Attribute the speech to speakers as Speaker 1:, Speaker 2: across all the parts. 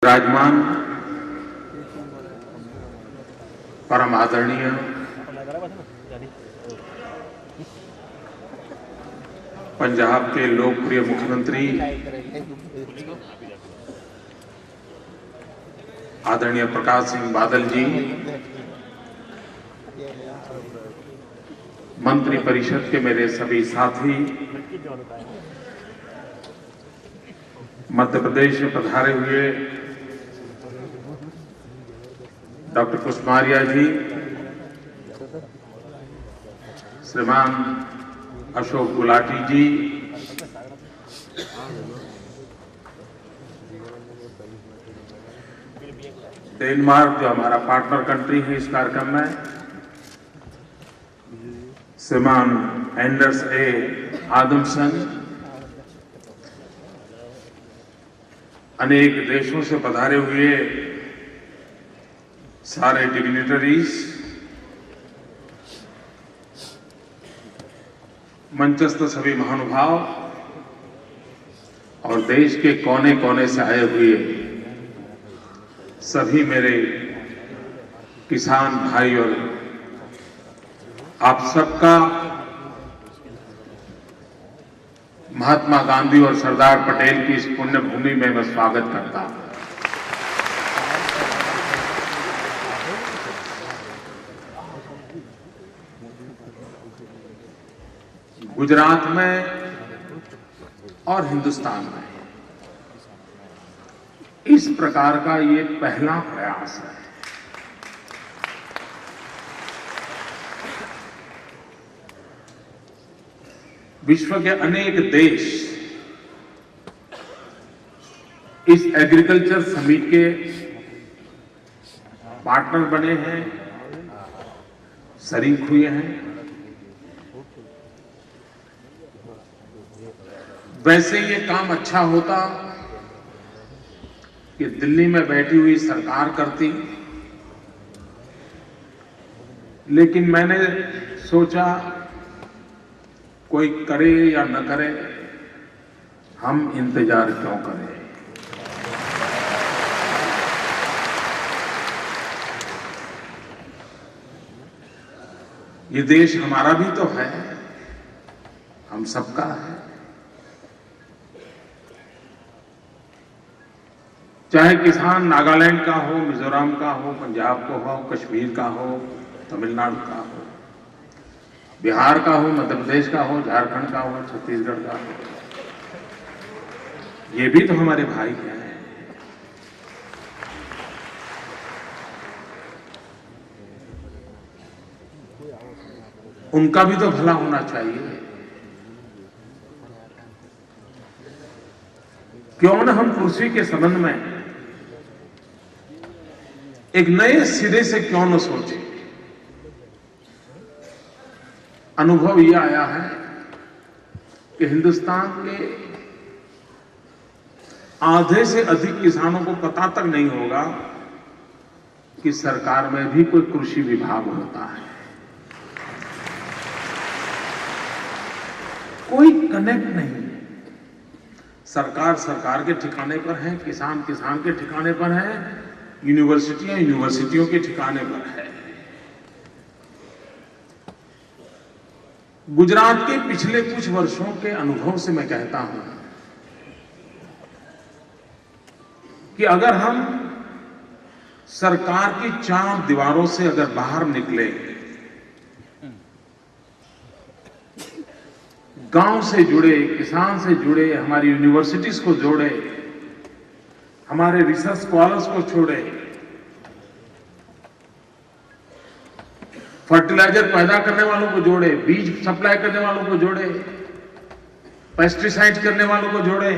Speaker 1: विराजमान परम आदरणीय पंजाब के लोकप्रिय मुख्यमंत्री आदरणीय प्रकाश सिंह बादल जी, मंत्री परिषद के मेरे सभी साथी, मध्य प्रदेश से पधारे हुए डॉक्टर कुसमारिया जी, श्रीमान अशोक गुलाटी जी, डेनमार्क जो हमारा पार्टनर कंट्री है इस कार्यक्रम में, श्रीमान एंडर्स ए आदमसन, अनेक देशों से पधारे हुए सारे डिग्निटरीज, मंचस्थ सभी महानुभाव और देश के कोने कोने से आए हुए सभी मेरे किसान भाई और आप सबका महात्मा गांधी और सरदार पटेल की इस पुण्य भूमि में मैं स्वागत करता हूं। गुजरात में और हिंदुस्तान में इस प्रकार का ये पहला प्रयास है। विश्व के अनेक देश इस एग्रीकल्चर समिट के पार्टनर बने हैं, शरीक हुए हैं। वैसे ये काम अच्छा होता कि दिल्ली में बैठी हुई सरकार करती, लेकिन मैंने सोचा कोई करे या न करे, हम इंतजार क्यों करें। ये देश हमारा भी तो है, हम सबका है। चाहे किसान नागालैंड का हो, मिजोरम का हो, पंजाब का हो, कश्मीर का हो, तमिलनाडु का हो, बिहार का हो, मध्य प्रदेश का हो, झारखंड का हो, छत्तीसगढ़ का हो, ये भी तो हमारे भाई हैं। उनका भी तो भला होना चाहिए। क्यों न हम कृषि के संबंध में एक नए सिरे से क्यों न सोचे। अनुभव यह आया है कि हिंदुस्तान के आधे से अधिक किसानों को पता तक नहीं होगा कि सरकार में भी कोई कृषि विभाग होता है। कोई कनेक्ट नहीं। सरकार सरकार के ठिकाने पर है, किसान किसान के ठिकाने पर है, यूनिवर्सिटियां यूनिवर्सिटियों के ठिकाने पर है। गुजरात के पिछले कुछ वर्षों के अनुभव से मैं कहता हूं कि अगर हम सरकार की चार दीवारों से अगर बाहर निकले, गांव से जुड़े, किसान से जुड़े, हमारी यूनिवर्सिटीज को जोड़े, हमारे रिसर्च स्कॉलर्स को छोड़े, फर्टिलाइजर पैदा करने वालों को जोड़े, बीज सप्लाई करने वालों को जोड़े, पेस्टिसाइड करने वालों को जोड़े,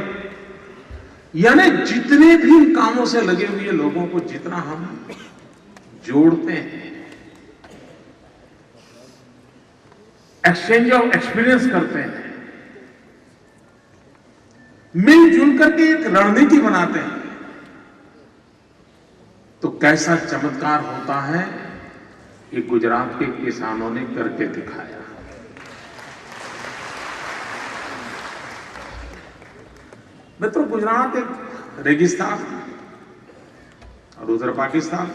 Speaker 1: यानी जितने भी इन कामों से लगे हुए लोगों को जितना हम जोड़ते हैं, एक्सचेंज ऑफ एक्सपीरियंस करते हैं, मिलजुल करके एक रणनीति बनाते हैं, तो कैसा चमत्कार होता है ये गुजरात के किसानों ने करके दिखाया। मित्रों, गुजरात एक रेगिस्तान, और उधर पाकिस्तान,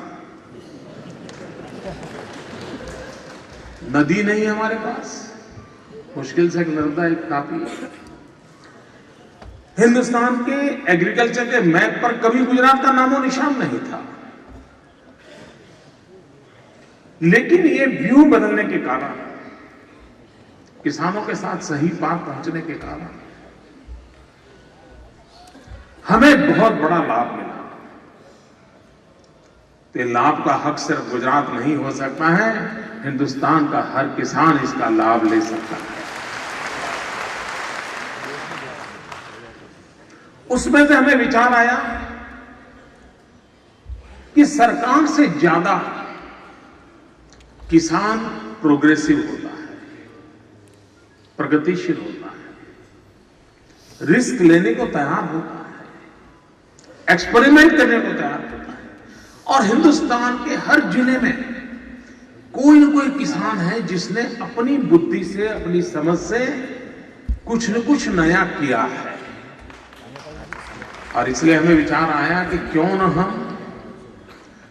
Speaker 1: नदी नहीं हमारे पास, मुश्किल से एक नर्मदा एक तापी। हिंदुस्तान के एग्रीकल्चर के मैप पर कभी गुजरात का नामो निशान नहीं था, लेकिन ये व्यू बदलने के कारण, किसानों के साथ सही बात पहुंचने के कारण हमें बहुत बड़ा लाभ मिला। तो लाभ का हक सिर्फ गुजरात नहीं हो सकता है, हिंदुस्तान का हर किसान इसका लाभ ले सकता है। उसमें से हमें विचार आया कि सरकार से ज्यादा किसान प्रोग्रेसिव होता है, प्रगतिशील होता है, रिस्क लेने को तैयार होता है, एक्सपेरिमेंट करने को तैयार होता है। और हिंदुस्तान के हर जिले में कोई न कोई किसान है जिसने अपनी बुद्धि से, अपनी समझ से कुछ न कुछ नया किया है। और इसलिए हमें विचार आया कि क्यों न हम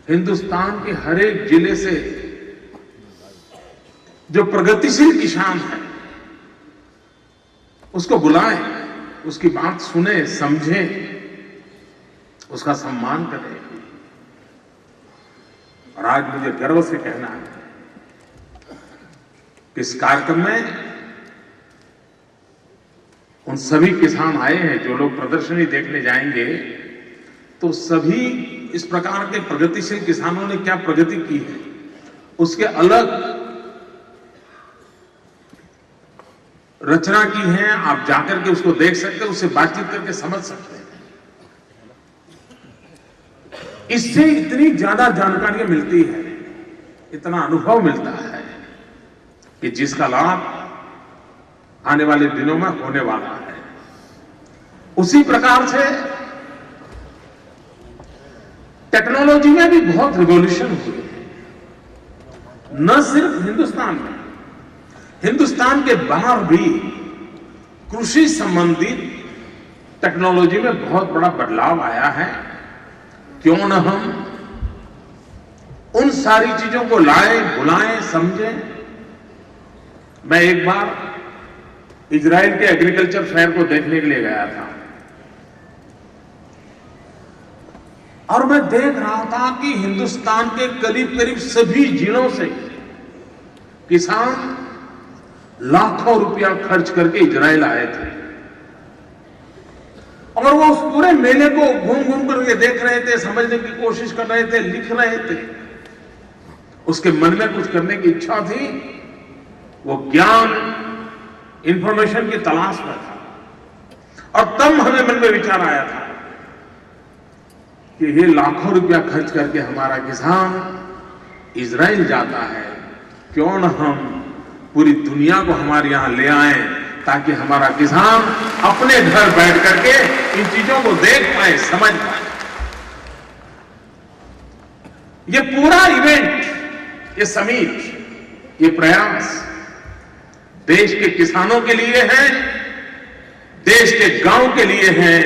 Speaker 1: हिंदुस्तान के हर एक जिले से जो प्रगतिशील किसान है उसको बुलाएं, उसकी बात सुने, समझें, उसका सम्मान करें। और आज मुझे गर्व से कहना है कि इस कार्यक्रम में उन सभी किसान आए हैं, जो लोग प्रदर्शनी देखने जाएंगे तो सभी इस प्रकार के प्रगतिशील किसानों ने क्या प्रगति की है उसके अलग रचना की है। आप जाकर के उसको देख सकते हैं, उससे बातचीत करके समझ सकते हैं। इससे इतनी ज्यादा जानकारियां मिलती है, इतना अनुभव मिलता है कि जिसका लाभ आने वाले दिनों में होने वाला है। उसी प्रकार से टेक्नोलॉजी में भी बहुत रिवॉल्यूशन हुई है, न सिर्फ हिंदुस्तान में, हिंदुस्तान के बाहर भी कृषि संबंधित टेक्नोलॉजी में बहुत बड़ा बदलाव आया है। क्यों न हम उन सारी चीजों को लाएं, बुलाएं, समझें। मैं एक बार इजराइल के एग्रीकल्चर फेयर को देखने के लिए गया था और मैं देख रहा था कि हिंदुस्तान के करीब करीब सभी जिलों से किसान लाखों रुपया खर्च करके इजराइल आए थे और वो उस पूरे मेले को घूम घूम करके देख रहे थे, समझने की कोशिश कर रहे थे, लिख रहे थे। उसके मन में कुछ करने की इच्छा थी, वो ज्ञान, इंफॉर्मेशन की तलाश में था। और तब हमें मन में विचार आया था कि ये लाखों रुपया खर्च करके हमारा किसान इजराइल जाता है, क्यों न हम पूरी दुनिया को हमारे यहां ले आएं ताकि हमारा किसान अपने घर बैठ करके इन चीजों को देख पाए, समझ पाए। ये पूरा इवेंट, ये समिट, ये प्रयास देश के किसानों के लिए है, देश के गांव के लिए है,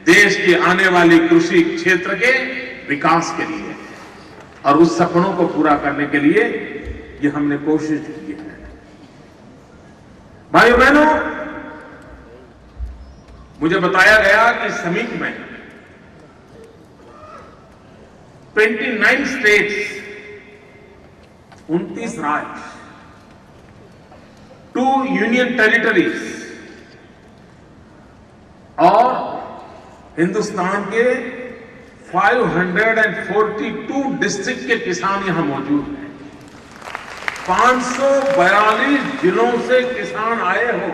Speaker 1: देश के आने वाली कृषि क्षेत्र के विकास के लिए है। और उस सपनों को पूरा करने के लिए ये हमने कोशिश की है। भाइयों बहनों, मुझे बताया गया कि समिट में 29 स्टेट्स, 29 राज्य, 2 यूनियन टेरिटरीज और हिंदुस्तान के 542 डिस्ट्रिक्ट के किसान यहां मौजूद हैं। 542 जिलों से किसान आए हो,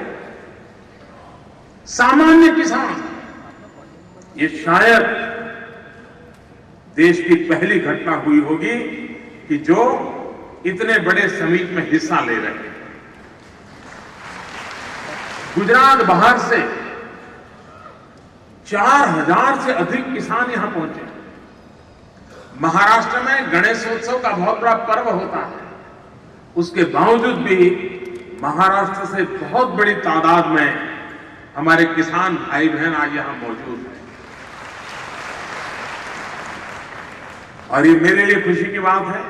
Speaker 1: सामान्य किसान। ये शायद देश की पहली घटना हुई होगी कि जो इतने बड़े समिट में हिस्सा ले रहे हैं। गुजरात बाहर से 4000 से अधिक किसान यहां पहुंचे। महाराष्ट्र में गणेशोत्सव का बहुत बड़ा पर्व होता है, उसके बावजूद भी महाराष्ट्र से बहुत बड़ी तादाद में हमारे किसान भाई बहन आज यहां मौजूद हैं। और ये मेरे लिए खुशी की बात है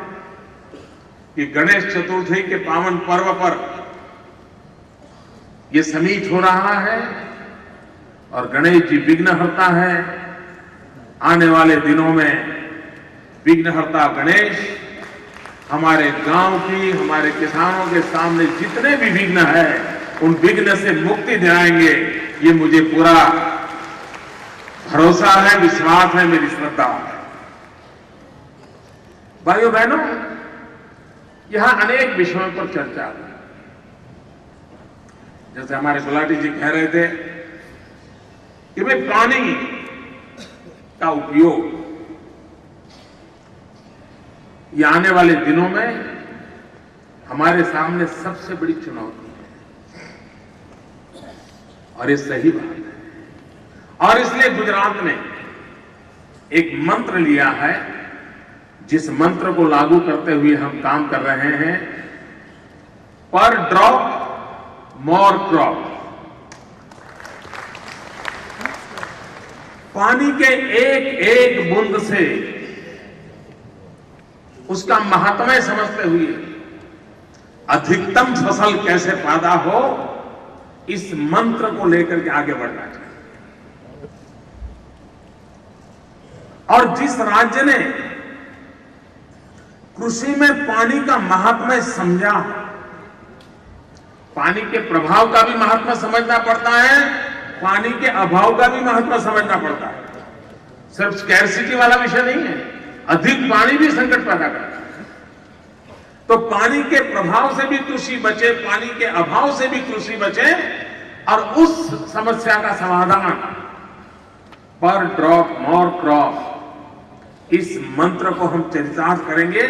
Speaker 1: कि गणेश चतुर्थी के पावन पर्व पर ये समीट हो रहा है और गणेश जी विघ्नहर्ता है। आने वाले दिनों में विघ्नहर्ता गणेश हमारे गांव की, हमारे किसानों के सामने जितने भी विघ्न है उन विघ्न से मुक्ति दिलाएंगे। ये मुझे पूरा भरोसा है, विश्वास है, मेरी श्रद्धा है। भाइयों बहनों, यहां अनेक विषयों पर चर्चा हुई। जैसे हमारे गुलाटी जी कह रहे थे कि भाई पानी का उपयोग ये आने वाले दिनों में हमारे सामने सबसे बड़ी चुनौती है और ये सही बात है। और इसलिए गुजरात ने एक मंत्र लिया है, जिस मंत्र को लागू करते हुए हम काम कर रहे हैं, पर ड्रॉप मोर क्रॉप। पानी के एक एक बूंद से उसका महात्म्य समझते हुए अधिकतम फसल कैसे पैदा हो, इस मंत्र को लेकर के आगे बढ़ना चाहिए। और जिस राज्य ने कृषि में पानी का महात्म्य समझा, पानी के प्रभाव का भी महात्मा समझना पड़ता है, पानी के अभाव का भी महात्मा समझना पड़ता है। सिर्फ स्कैर्सिटी वाला विषय नहीं है, अधिक पानी भी संकट पैदा करता है। तो पानी के प्रभाव से भी कृषि बचे, पानी के अभाव से भी कृषि बचे, और उस समस्या का समाधान पर ड्रॉप मोर क्रॉप, इस मंत्र को हम चरितार्थ करेंगे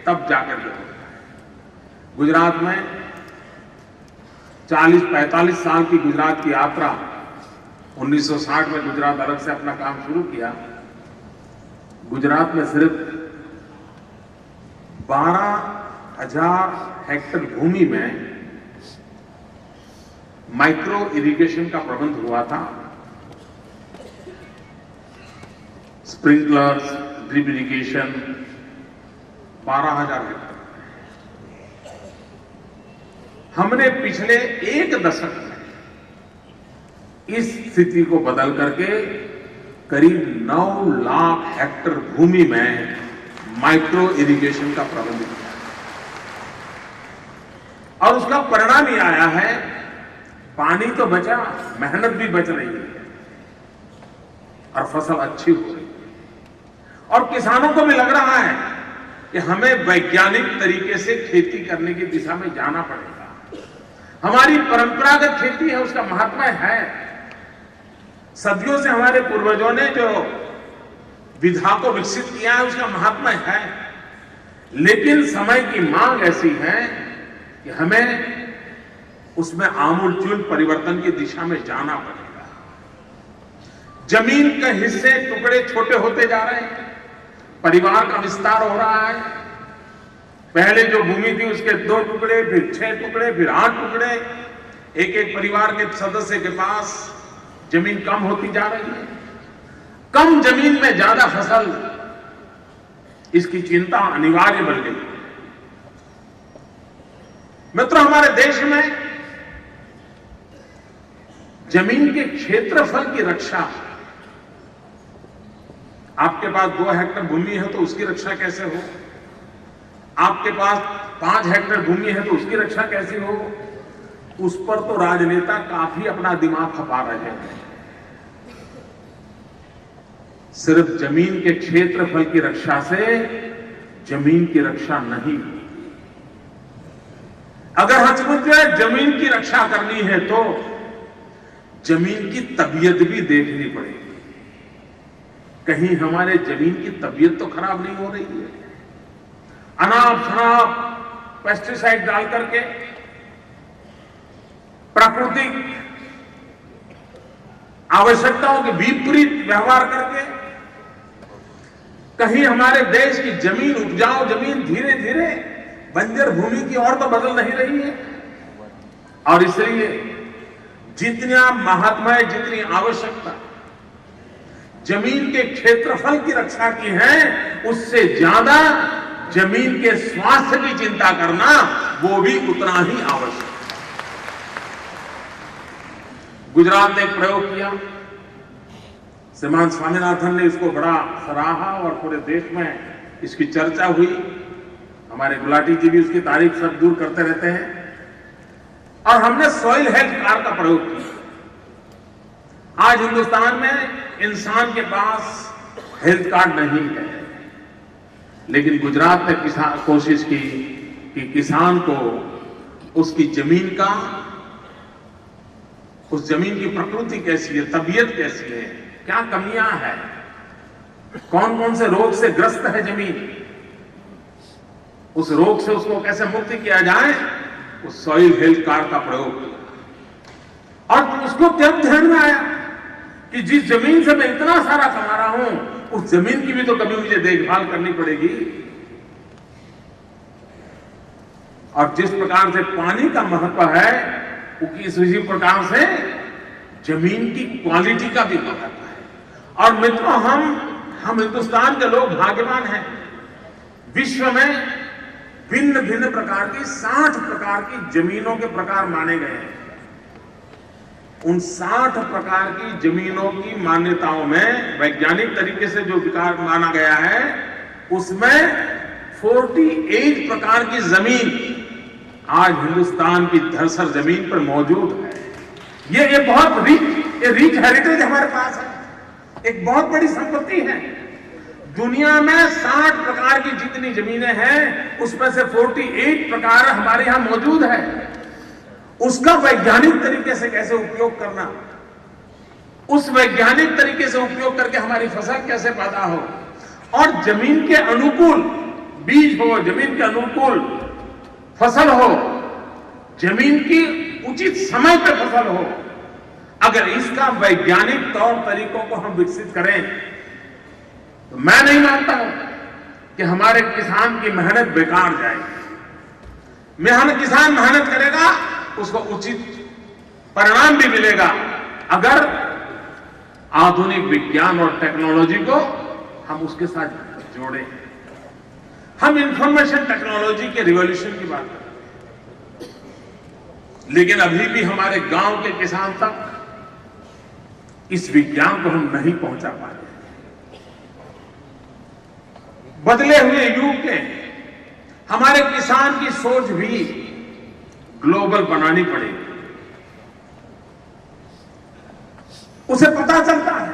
Speaker 1: तब जाकर के होगा। गुजरात में 40-45 साल की गुजरात की यात्रा, 1960 में गुजरात अलग से अपना काम शुरू किया। गुजरात में सिर्फ 12,000 हेक्टेयर भूमि में माइक्रो इरिगेशन का प्रबंध हुआ था। Sprinklers, drip irrigation, 12,000 hectare. हमने पिछले एक दशक में इस स्थिति को बदल करके करीब 9 लाख हेक्टेयर भूमि में माइक्रो इरिगेशन का प्रबंध किया और उसका परिणाम ये आया है, पानी तो बचा, मेहनत भी बच रही है और फसल अच्छी हो रही है। और किसानों को भी लग रहा है कि हमें वैज्ञानिक तरीके से खेती करने की दिशा में जाना पड़ेगा। हमारी परंपरागत खेती है, उसका महात्मा है। सदियों से हमारे पूर्वजों ने जो विधा को विकसित किया है, उसका महात्मा है। लेकिन समय की मांग ऐसी है कि हमें उसमें आमूलचूल परिवर्तन की दिशा में जाना पड़ेगा। जमीन के हिस्से, टुकड़े छोटे होते जा रहे हैं, परिवार का विस्तार हो रहा है। पहले जो भूमि थी उसके 2 टुकड़े, फिर 6 टुकड़े, फिर 8 टुकड़े, एक एक परिवार के सदस्य के पास जमीन कम होती जा रही है। कम जमीन में ज्यादा फसल, इसकी चिंता अनिवार्य बन गई। मित्रों, हमारे देश में जमीन के क्षेत्रफल की रक्षा, आपके पास 2 हेक्टेयर भूमि है तो उसकी रक्षा कैसे हो, आपके पास 5 हेक्टेयर भूमि है तो उसकी रक्षा कैसे हो, उस पर तो राजनेता काफी अपना दिमाग खपा रहे हैं। सिर्फ जमीन के क्षेत्रफल की रक्षा से जमीन की रक्षा नहीं। अगर हचमुच जमीन की रक्षा करनी है तो जमीन की तबीयत भी देखनी पड़ेगी। कहीं हमारे जमीन की तबीयत तो खराब नहीं हो रही है। अनाप शनाप पेस्टिसाइड डाल करके, प्राकृतिक आवश्यकताओं के विपरीत व्यवहार करके कहीं हमारे देश की जमीन, उपजाऊ जमीन धीरे धीरे बंजर भूमि की ओर तो बदल नहीं रही है। और इसलिए जितना महात्मा है, जितनी आवश्यकता जमीन के क्षेत्रफल की रक्षा की है, उससे ज्यादा जमीन के स्वास्थ्य की चिंता करना वो भी उतना ही आवश्यक है। गुजरात ने एक प्रयोग किया, श्रीमान स्वामीनाथन ने इसको बड़ा सराहा और पूरे देश में इसकी चर्चा हुई। हमारे गुलाटी जी भी उसकी तारीफ सब दूर करते रहते हैं। और हमने सॉइल हेल्थ कार्ड का प्रयोग किया। आज हिंदुस्तान में इंसान के पास हेल्थ कार्ड नहीं है, लेकिन गुजरात ने कोशिश की कि किसान को उसकी जमीन का, उस जमीन की प्रकृति कैसी है, तबीयत कैसी है, क्या कमियां हैं, कौन कौन से रोग से ग्रस्त है जमीन, उस रोग से उसको कैसे मुक्त किया जाए, उस सॉइल हेल्थ कार्ड का प्रयोग किया। और उसको क्या ध्यान में आया कि जिस जमीन से मैं इतना सारा कमा रहा हूं, उस जमीन की भी तो कभी मुझे देखभाल करनी पड़ेगी। और जिस प्रकार से पानी का महत्व है, उसी प्रकार से जमीन की क्वालिटी का भी महत्व है। और मित्रों, हम हिंदुस्तान के लोग भाग्यवान हैं। विश्व में भिन्न भिन्न प्रकार की 60 प्रकार की जमीनों के प्रकार माने गए हैं। उन 60 प्रकार की जमीनों की मान्यताओं में वैज्ञानिक तरीके से जो विकार माना गया है, उसमें 48 प्रकार की जमीन आज हिंदुस्तान की धरसर जमीन पर मौजूद है। ये बहुत रिच हेरिटेज हमारे पास है, एक बहुत बड़ी संपत्ति है। दुनिया में 60 प्रकार की जितनी जमीनें हैं, उसमें से 48 प्रकार हमारे यहां मौजूद है। उसका वैज्ञानिक तरीके से कैसे उपयोग करना, उस वैज्ञानिक तरीके से उपयोग करके हमारी फसल कैसे पैदा हो, और जमीन के अनुकूल बीज हो, जमीन के अनुकूल फसल हो, जमीन की उचित समय पर फसल हो, अगर इसका वैज्ञानिक तौर तरीकों को हम विकसित करें, तो मैं नहीं मानता हूं कि हमारे किसान की मेहनत बेकार जाएगी। किसान मेहनत करेगा, उसको उचित परिणाम भी मिलेगा, अगर आधुनिक विज्ञान और टेक्नोलॉजी को हम उसके साथ जोड़ें। हम इंफॉर्मेशन टेक्नोलॉजी के रिवॉल्यूशन की बात करते हैं, लेकिन अभी भी हमारे गांव के किसान तक इस विज्ञान को हम नहीं पहुंचा पा रहे। बदले हुए युग के हमारे किसान की सोच भी ग्लोबल बनानी पड़ेगी। उसे पता चलता है,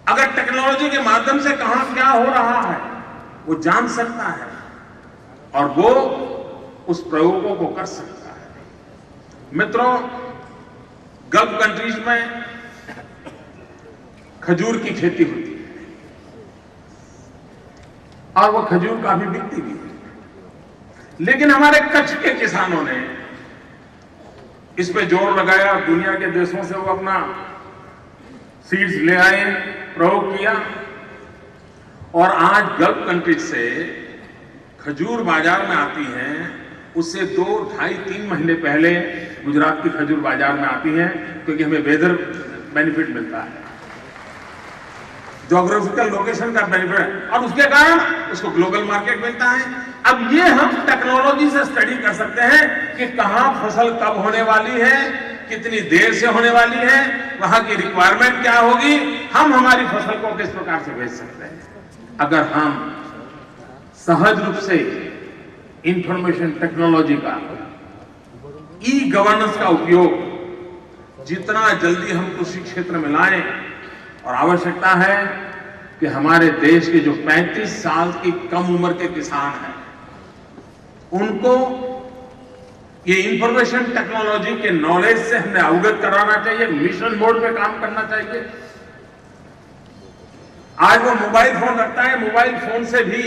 Speaker 1: अगर टेक्नोलॉजी के माध्यम से कहां क्या हो रहा है, वो जान सकता है और वो उस प्रयोगों को कर सकता है। मित्रों, गल्फ कंट्रीज में खजूर की खेती होती है और वो खजूर काफी बिकती भी है, लेकिन हमारे कच्छ के किसानों ने इस पे जोर लगाया। दुनिया के देशों से वो अपना सीड्स ले आए, प्रयोग किया, और आज गल्फ कंट्रीज से खजूर बाजार में आती हैं। उससे 2, 2.5, 3 महीने पहले गुजरात की खजूर बाजार में आती हैं, क्योंकि हमें वेदर बेनिफिट मिलता है, ज्योग्राफिकल लोकेशन का बेनिफिट है, और उसके कारण उसको ग्लोबल मार्केट मिलता है। अब ये हम टेक्नोलॉजी से स्टडी कर सकते हैं कि कहां फसल कब होने वाली है, कितनी देर से होने वाली है, वहां की रिक्वायरमेंट क्या होगी, हम हमारी फसल को किस प्रकार से भेज सकते हैं। अगर हम सहज रूप से इंफॉर्मेशन टेक्नोलॉजी का, ई गवर्नेंस का उपयोग जितना जल्दी हम कृषि क्षेत्र में लाएं, और आवश्यकता है कि हमारे देश के जो 35 साल की कम उम्र के किसान हैं, उनको ये इंफॉर्मेशन टेक्नोलॉजी के नॉलेज से हमें अवगत कराना चाहिए, मिशन मोड पे काम करना चाहिए। आज वो मोबाइल फोन रखता है, मोबाइल फोन से भी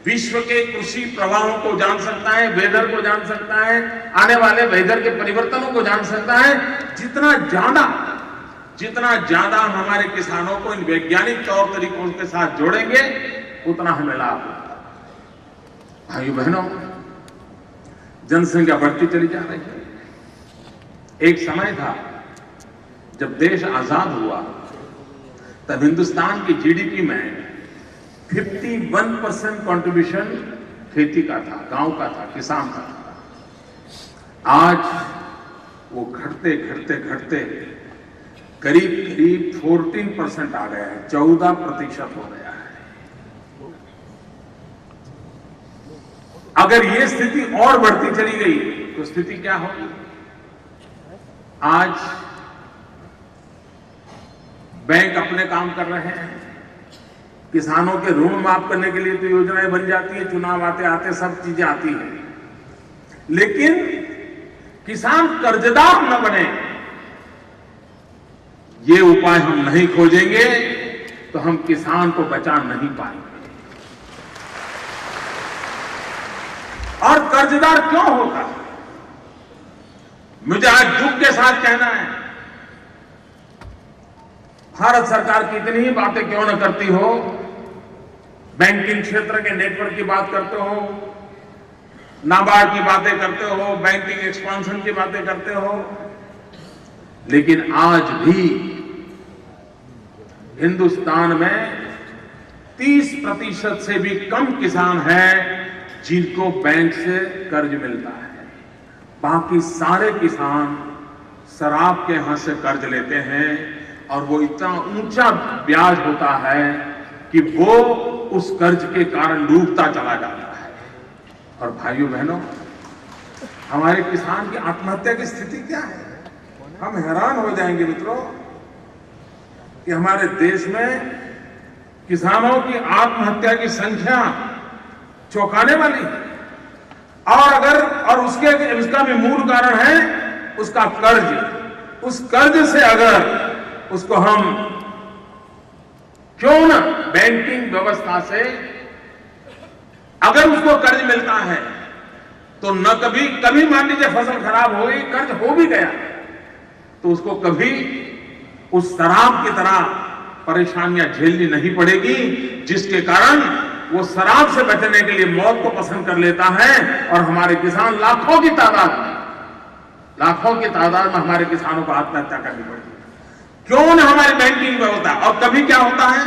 Speaker 1: विश्व के कृषि प्रवाहों को जान सकता है, वेदर को जान सकता है, आने वाले वेदर के परिवर्तनों को जान सकता है। जितना ज्यादा हम हमारे किसानों को इन वैज्ञानिक तौर तरीकों के साथ जोड़ेंगे, उतना हमें लाभ होगा। भाइयों बहनों, जनसंख्या बढ़ती चली जा रही है। एक समय था जब देश आजाद हुआ तब हिंदुस्तान की जीडीपी में 51% कंट्रीब्यूशन खेती का था, गांव का था, किसान का था। आज वो घटते घटते घटते करीब करीब 14% आ गया है, 14% हो गया है। अगर ये स्थिति और बढ़ती चली गई तो स्थिति क्या होगी? आज बैंक अपने काम कर रहे हैं, किसानों के ऋण माफ करने के लिए तो योजनाएं बन जाती है, चुनाव आते आते सब चीजें आती हैं, लेकिन किसान कर्जदार न बने, ये उपाय हम नहीं खोजेंगे तो हम किसान को बचा नहीं पाएंगे। और कर्जदार क्यों होगा? मुझे आज दुख के साथ कहना है, भारत सरकार कितनी ही बातें क्यों न करती हो, बैंकिंग क्षेत्र के नेटवर्क की बात करते हो, नाबार्ड की बातें करते हो, बैंकिंग एक्सपांशन की बातें करते हो, लेकिन आज भी हिंदुस्तान में 30% से भी कम किसान हैं जिनको बैंक से कर्ज मिलता है। बाकी सारे किसान शराब के यहां से कर्ज लेते हैं और वो इतना ऊंचा ब्याज होता है कि वो उस कर्ज के कारण डूबता चला जाता है। और भाइयों बहनों, हमारे किसान की आत्महत्या की स्थिति क्या है? हम हैरान हो जाएंगे मित्रों कि हमारे देश में किसानों की आत्महत्या की संख्या चौंकाने वाली है। और उसका भी मूल कारण है उसका कर्ज। उस कर्ज से अगर उसको हम क्यों न बैंकिंग व्यवस्था से अगर उसको कर्ज मिलता है तो न कभी मान लीजिए फसल खराब हो गई, कर्ज हो भी गया, तो उसको कभी उस शराब की तरह परेशानियां झेलनी नहीं पड़ेगी, जिसके कारण वो शराब से बचने के लिए मौत को पसंद कर लेता है। और हमारे किसान लाखों की तादाद में हमारे किसानों को आत्महत्या करनी पड़ती है। क्यों न हमारी बैंकिंग व्यवस्था। और कभी क्या होता है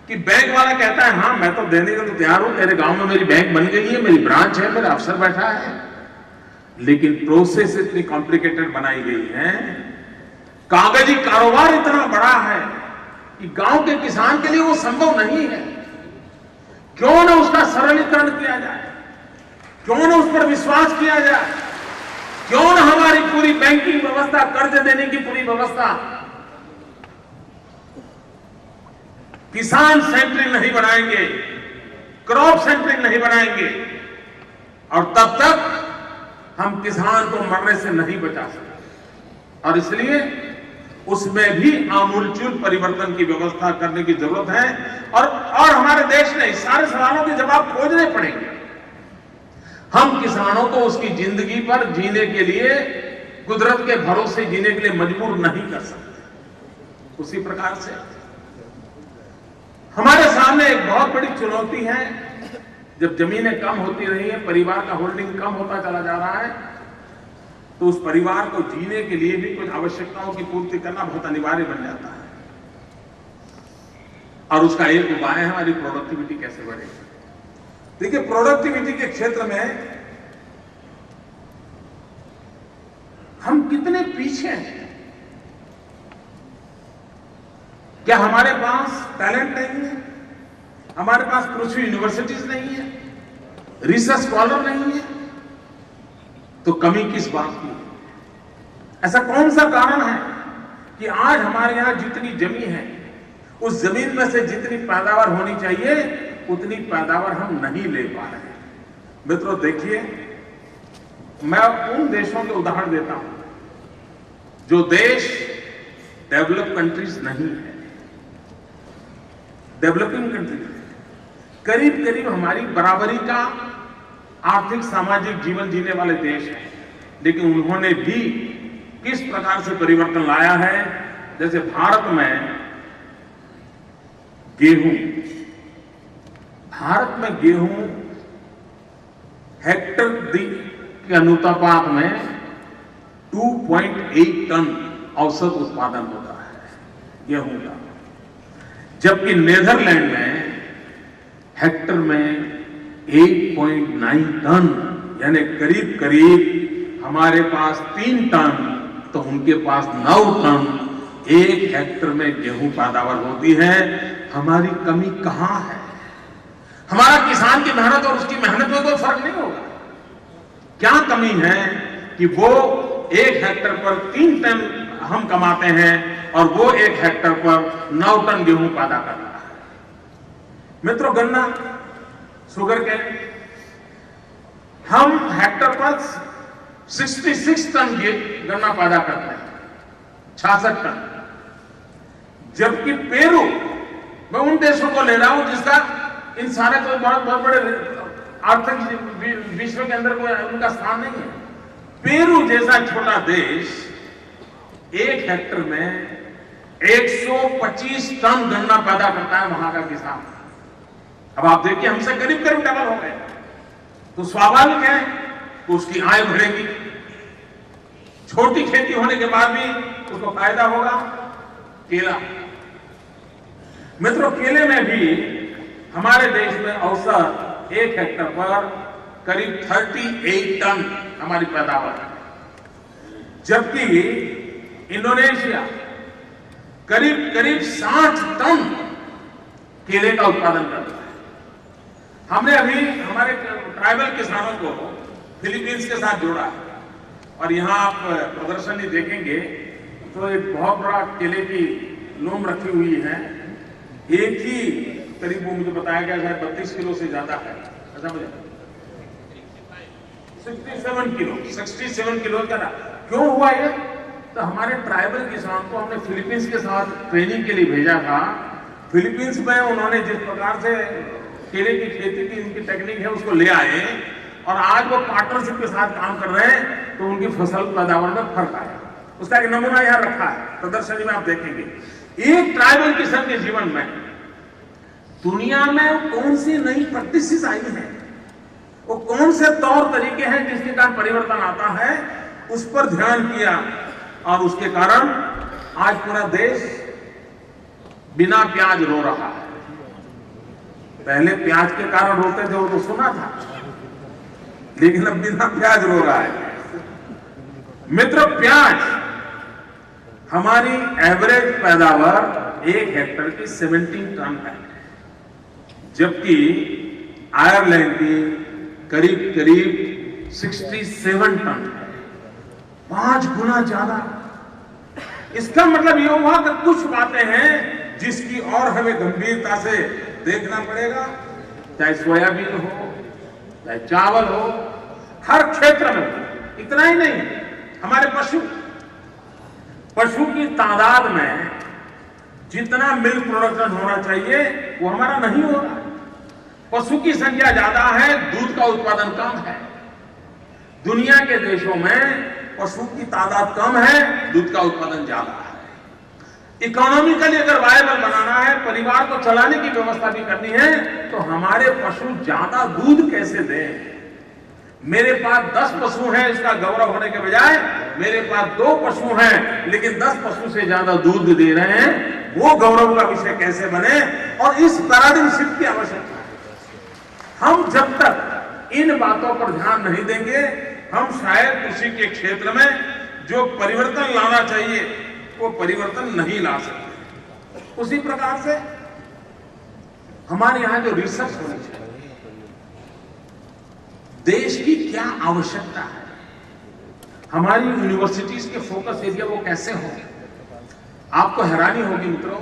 Speaker 1: कि बैंक वाला कहता है हाँ मैं तो देने के लिए तैयार हूं, तेरे गांव में मेरी बैंक बन गई है, मेरी ब्रांच है, मेरा अफसर बैठा है, लेकिन प्रोसेस इतनी कॉम्प्लिकेटेड बनाई गई है, कागजी कारोबार इतना बड़ा है कि गांव के किसान के लिए वो संभव नहीं है। क्यों न उसका सरलीकरण किया जाए, क्यों न उस पर विश्वास किया जाए, क्यों न हमारी पूरी बैंकिंग व्यवस्था, कर्ज देने की पूरी व्यवस्था किसान सेंट्रिक नहीं बनाएंगे, क्रॉप सेंट्रिक नहीं बनाएंगे, और तब तक हम किसान को मरने से नहीं बचा सकते। और इसलिए उसमें भी आमूलचूल परिवर्तन की व्यवस्था करने की जरूरत है। और हमारे देश ने इस सारे सवालों के जवाब खोजने पड़ेंगे। हम किसानों को उसकी जिंदगी पर जीने के लिए, कुदरत के भरोसे जीने के लिए मजबूर नहीं कर सकते। उसी प्रकार से हमारे सामने एक बहुत बड़ी चुनौती है। जब जमीनें कम होती रही है, परिवार का होल्डिंग कम होता चला जा रहा है, तो उस परिवार को जीने के लिए भी कुछ आवश्यकताओं की पूर्ति करना बहुत अनिवार्य बन जाता है। और उसका एक उपाय है हमारी प्रोडक्टिविटी कैसे बढ़ेगी। देखिए, प्रोडक्टिविटी के क्षेत्र में हम कितने पीछे हैं। क्या हमारे पास टैलेंट नहीं है? हमारे पास कृषि यूनिवर्सिटीज नहीं है, रिसर्च स्कॉलर नहीं है, तो कमी किस बात की? ऐसा कौन सा कारण है कि आज हमारे यहां जितनी जमीन है, उस जमीन में से जितनी पैदावार होनी चाहिए उतनी पैदावार हम नहीं ले पा रहे हैं? मित्रों देखिए, मैं उन देशों के उदाहरण देता हूं जो देश डेवलप कंट्रीज नहीं है, डेवलपिंग कंट्रीज करीब करीब हमारी बराबरी का आर्थिक सामाजिक जीवन जीने वाले देश हैं, लेकिन उन्होंने भी किस प्रकार से परिवर्तन लाया है। जैसे भारत में गेहूं हेक्टर के अनुपात में 2.8 टन औसत उत्पादन होता है गेहूं का। जबकि नीदरलैंड में हेक्टर में 8.9 टन, यानी करीब करीब हमारे पास 3 टन तो उनके पास 9 टन एक हेक्टर में गेहूं पैदावार होती है। हमारी कमी कहां है? हमारा किसान की मेहनत और उसकी मेहनत में कोई फर्क नहीं होगा। क्या कमी है कि वो 1 हेक्टर पर 3 टन हम कमाते हैं और वो 1 हेक्टर पर 9 टन गेहूं पैदा कर रहा है। मित्रों, गन्ना, शुगर केन, हम हेक्टर पर 66 टन गन्ना पैदा करते हैं, 66 टन। जबकि पेरू, मैं उन देशों को ले रहा हूं जिसका इन सारे कोई बहुत बड़े आर्थिक विश्व के अंदर कोई उनका स्थान नहीं है। पेरू जैसा छोटा देश 1 हेक्टर में 125 टन गन्ना पैदा करता है वहां का किसान। अब आप देखिए, हमसे करीब करीब डबल हो गए, तो स्वाभाविक है कि उसकी आय बढ़ेगी। छोटी खेती होने के बाद भी उसको फायदा होगा। केला, मित्रों, केले में भी हमारे देश में औसत 1 हेक्टर पर करीब 38 टन हमारी पैदावार है, जबकि इंडोनेशिया करीब करीब 60 टन केले का उत्पादन करता है। हमने अभी हमारे ट्राइबल किसानों को फिलीपींस के साथ जोड़ा है, और यहां आप प्रदर्शनी देखेंगे तो एक बहुत बड़ा केले की लूम रखी हुई है। एक ही करीब, वो मुझे बताया गया शायद 32 किलो से ज्यादा है, ऐसा मुझे 67 किलो का। क्यों हुआ ये? तो हमारे ट्राइबल किसान को हमने फिलीपींस के साथ ट्रेनिंग के लिए भेजा था। फिलीपींस में उन्होंने जिस प्रकार से केले की खेती की उनकी टेक्निक है उसको ले आए, और आज वो पार्टनरशिप के साथ काम कर रहे हैं, तो उनकी फसल पैदावार में फर्क आया। उसका एक नमूना यहां रखा है, प्रदर्शनी में आप देखेंगे। एक ट्राइबल किसान के जीवन में दुनिया में कौन सी नई प्रैक्टिसेस आई हैं, वो कौन से तौर तरीके हैं जिसके कारण परिवर्तन आता है, उस पर ध्यान किया, और उसके कारण आज पूरा देश बिना प्याज रो रहा है। पहले प्याज के कारण रोते थे, वो तो सुना था, लेकिन अब बिना प्याज रो रहा है। मित्रों, प्याज हमारी एवरेज पैदावार 1 हेक्टर की 17 टन है, जबकि आयरलैंड की करीब करीब 67 टन है, 5 गुना ज्यादा। इसका मतलब यह हुआ कि कुछ बातें हैं जिसकी और हमें गंभीरता से देखना पड़ेगा, चाहे सोयाबीन हो, चाहे चावल हो, हर क्षेत्र में। इतना ही नहीं, हमारे पशु की तादाद में जितना मिल्क प्रोडक्शन होना चाहिए वो हमारा नहीं हो रहा। पशु की संख्या ज्यादा है, दूध का उत्पादन कम है। दुनिया के देशों में पशु की तादाद कम है, दूध का उत्पादन ज्यादा है। इकोनॉमिकली अगर वायबल बनाना है, परिवार को चलाने की व्यवस्था भी करनी है, तो हमारे पशु ज्यादा दूध कैसे दें। मेरे पास 10 पशु हैं, इसका गौरव होने के बजाय मेरे पास 2 पशु हैं लेकिन 10 पशु से ज्यादा दूध दे रहे हैं, वो गौरव का विषय कैसे बने, और इस पैराडिम शिफ्ट की आवश्यकता है। हम जब तक इन बातों पर ध्यान नहीं देंगे, हम शायद कृषि के क्षेत्र में जो परिवर्तन लाना चाहिए वो परिवर्तन नहीं ला सकते। उसी प्रकार से हमारे यहां जो रिसर्च होनी चाहिए, देश की क्या आवश्यकता है, हमारी यूनिवर्सिटीज के फोकस एरिया वो कैसे होंगे। आपको हैरानी होगी मित्रों,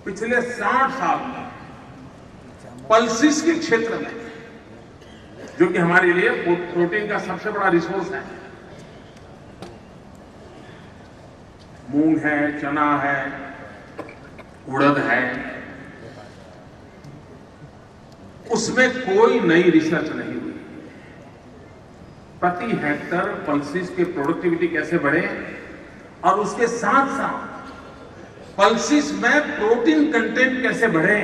Speaker 1: पिछले 60 साल में पल्सिस के क्षेत्र में, जो कि हमारे लिए प्रोटीन का सबसे बड़ा रिसोर्स है, मूंग है, चना है, उड़द है, उसमें कोई नई रिसर्च नहीं हुई। प्रति हेक्टर पल्सिस की प्रोडक्टिविटी कैसे बढ़े, और उसके साथ साथ पल्सिस में प्रोटीन कंटेंट कैसे बढ़े।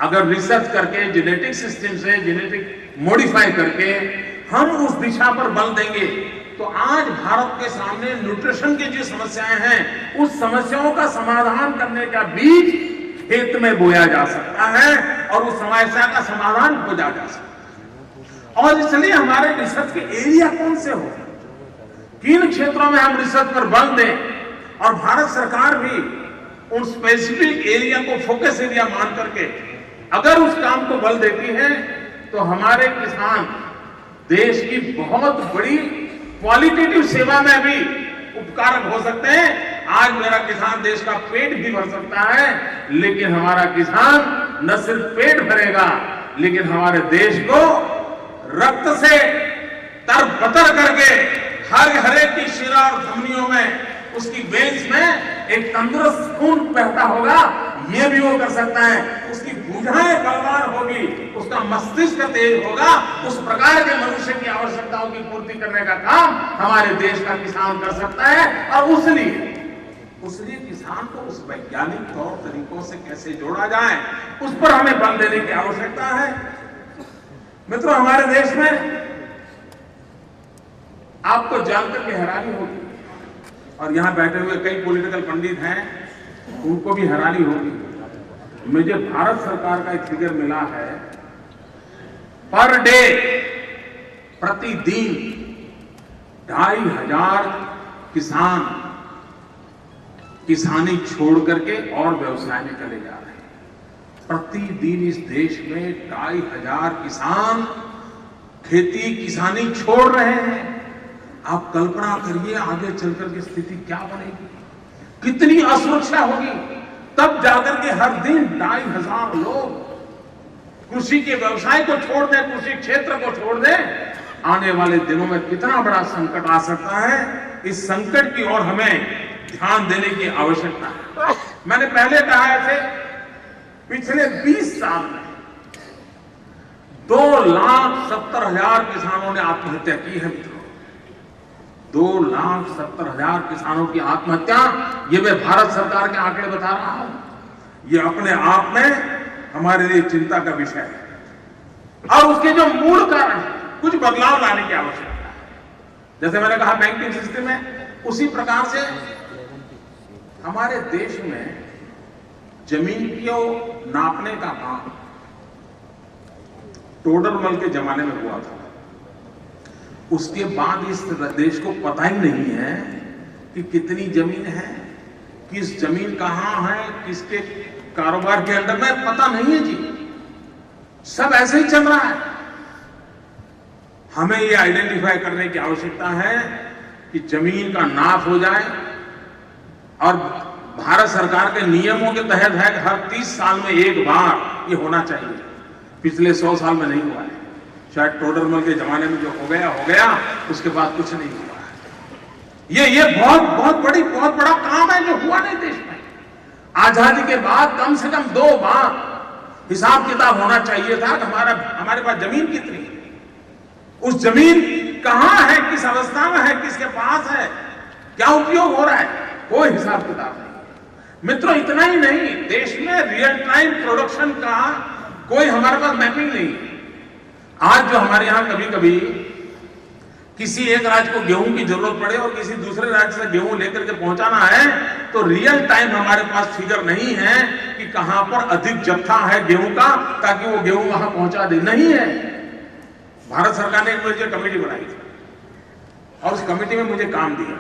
Speaker 1: अगर रिसर्च करके, जेनेटिक सिस्टम से जेनेटिक मॉडिफाई करके हम उस दिशा पर बल देंगे तो आज भारत के सामने न्यूट्रिशन की जो समस्याएं हैं, उस समस्याओं का समाधान करने का बीज खेत में बोया जा सकता है और उस समस्या का समाधान खोजा जा सकता है। और इसलिए हमारे रिसर्च के एरिया कौन से हो, किन क्षेत्रों में हम रिसर्च पर बल दें, और भारत सरकार भी उन स्पेसिफिक एरिया को फोकस एरिया मान करके अगर उस काम को बल देती है तो हमारे किसान देश की बहुत बड़ी क्वालिटेटिव सेवा में भी उपकारक हो सकते हैं। आज मेरा किसान देश का पेट भी भर सकता है, लेकिन हमारा किसान न सिर्फ पेट भरेगा, लेकिन हमारे देश को रक्त से तरबतर करके हर एक की शिरा और धमनियों में, उसकी वेन्स में एक तंदुरुस्त खून बहता होगा, ये भी वो कर सकता है। उसकी भुजाएं बलवान होगी, उसका मस्तिष्क तेज होगा, उस प्रकार के मनुष्य की आवश्यकताओं की पूर्ति करने का काम हमारे देश का किसान कर सकता है। और उसलिए किसान को उस वैज्ञानिक तौर तरीकों से कैसे जोड़ा जाए, उस पर हमें बल देने की आवश्यकता है। मित्रों, हमारे देश में आपको जानकर के हैरानी होगी, और यहां बैठे हुए कई पॉलिटिकल पंडित हैं, उनको भी हैरानी होगी। मुझे भारत सरकार का एक फिगर मिला है, पर डे, प्रतिदिन 2,500 किसान किसानी छोड़ करके और व्यवसाय में चले जा रहे हैं। प्रतिदिन इस देश में 2,500 किसान खेती किसानी छोड़ रहे हैं। आप कल्पना करिए आगे चलकर की स्थिति क्या बनेगी, कितनी असुरक्षा होगी। तब जाकर के हर दिन 2,500 लोग कृषि के व्यवसाय को छोड़ दें, कृषि क्षेत्र को छोड़ दें। आने वाले दिनों में कितना बड़ा संकट आ सकता है, इस संकट की ओर हमें ध्यान देने की आवश्यकता है। मैंने पहले कहा ऐसे पिछले 20 साल में 2,70,000 किसानों ने आत्महत्या की है। मित्रों, 2,70,000 किसानों की आत्महत्या, ये मैं भारत सरकार के आंकड़े बता रहा हूं। ये अपने आप में हमारे लिए चिंता का विषय है, और उसके जो मूल कारण है, कुछ बदलाव लाने की आवश्यकता है। जैसे मैंने कहा बैंकिंग सिस्टम में, उसी प्रकार से हमारे देश में जमीन को नापने का काम टोडरमल के जमाने में हुआ था। उसके बाद इस देश को पता ही नहीं है कि कितनी जमीन है, किस जमीन कहां है, किसके कारोबार के अंडर में, पता नहीं है जी। सब ऐसे ही चल रहा है। हमें ये आइडेंटिफाई करने की आवश्यकता है कि जमीन का नाप हो जाए, और भारत सरकार के नियमों के तहत है कि हर 30 साल में एक बार ये होना चाहिए। पिछले 100 साल में नहीं हुआ है। शायद टोडरमल के जमाने में जो हो गया, उसके बाद कुछ नहीं हुआ है। ये बहुत बड़ा काम है जो हुआ नहीं देश में। आजादी के बाद कम से कम 2 बार हिसाब किताब होना चाहिए था कि हमारे पास जमीन कितनी है, उस जमीन कहां है, किस अवस्था में है, किसके पास है, क्या उपयोग हो रहा है, कोई हिसाब किताब नहीं। मित्रों, इतना ही नहीं, देश में रियल टाइम प्रोडक्शन का कोई हमारे पास मैपिंग नहीं है। आज जो हमारे यहां कभी कभी किसी एक राज्य को गेहूं की जरूरत पड़े और किसी दूसरे राज्य से गेहूं लेकर के पहुंचाना है, तो रियल टाइम हमारे पास फिगर नहीं है कि कहां पर अधिक जत्था है गेहूं का, ताकि वो गेहूं वहां पहुंचा दे। नहीं है। भारत सरकार ने एक मुझे कमेटी बनाई थी, और उस कमेटी में मुझे काम दिया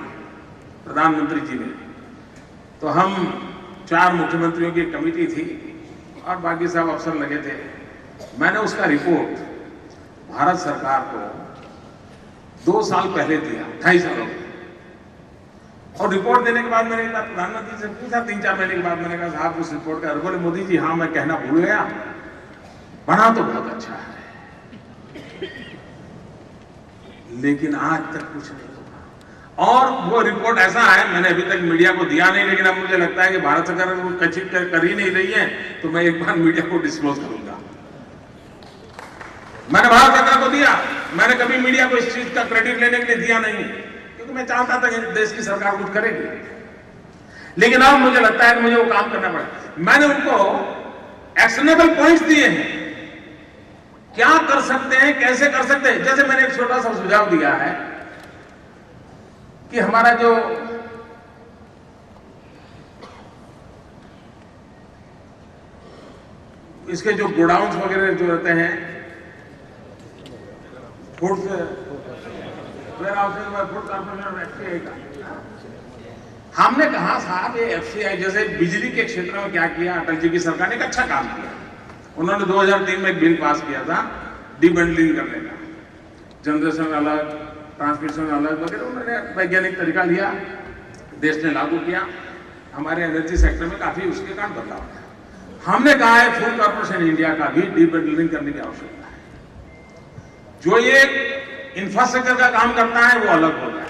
Speaker 1: प्रधानमंत्री जी ने। तो हम 4 मुख्यमंत्रियों की कमेटी थी और बाकी सब अफसर लगे थे। मैंने उसका रिपोर्ट भारत सरकार को 2 साल पहले दिया, 2.5 सालों में। और रिपोर्ट देने के बाद मैंने कहा, प्रधानमंत्री से पूछा 3-4 महीने के बाद, मैंने कहा साहब उस रिपोर्ट का, बोले मोदी जी हाँ मैं कहना भूल गया, बना तो बहुत अच्छा है, लेकिन आज तक कुछ नहीं हुआ। और वो रिपोर्ट ऐसा है, मैंने अभी तक मीडिया को दिया नहीं, लेकिन अब मुझे लगता है कि भारत सरकार कुछ कर ही नहीं रही है, तो मैं एक बार मीडिया को डिस्क्लोज करूंगा। मैंने भारत सरकार को दिया, मैंने कभी मीडिया को इस चीज का क्रेडिट लेने के लिए दिया नहीं, क्योंकि मैं चाहता था कि देश की सरकार कुछ करेगी। लेकिन अब मुझे लगता है कि मुझे वो काम करना पड़ेगा। मैंने उनको एक्शनेबल पॉइंट्स दिए हैं, क्या कर सकते हैं, कैसे कर सकते हैं। जैसे मैंने एक छोटा सा सुझाव दिया है कि हमारा जो इसके जो गोडाउन्स वगैरह जो रहते हैं food warehousing food corporation FCI का, हमने कहा साहब ये एफसीआई जैसे बिजली के क्षेत्र में क्या किया अटल जी की सरकार ने एक अच्छा काम किया। उन्होंने 2003 में एक बिल पास किया था डीबंडलिंग करने का, जनरेशन अलग ट्रांसमिशन अलग वगैरह, उन्होंने वैज्ञानिक तरीका लिया, देश ने लागू किया, हमारे एनर्जी सेक्टर में काफी उसके कारण बदलाव आया। हमने कहा है फूड कॉर्पोरेशन इंडिया का भी डीबंडलिंग करने की आवश्यकता है। जो ये इंफ्रास्ट्रक्चर का काम करता है वो अलग हो जाए,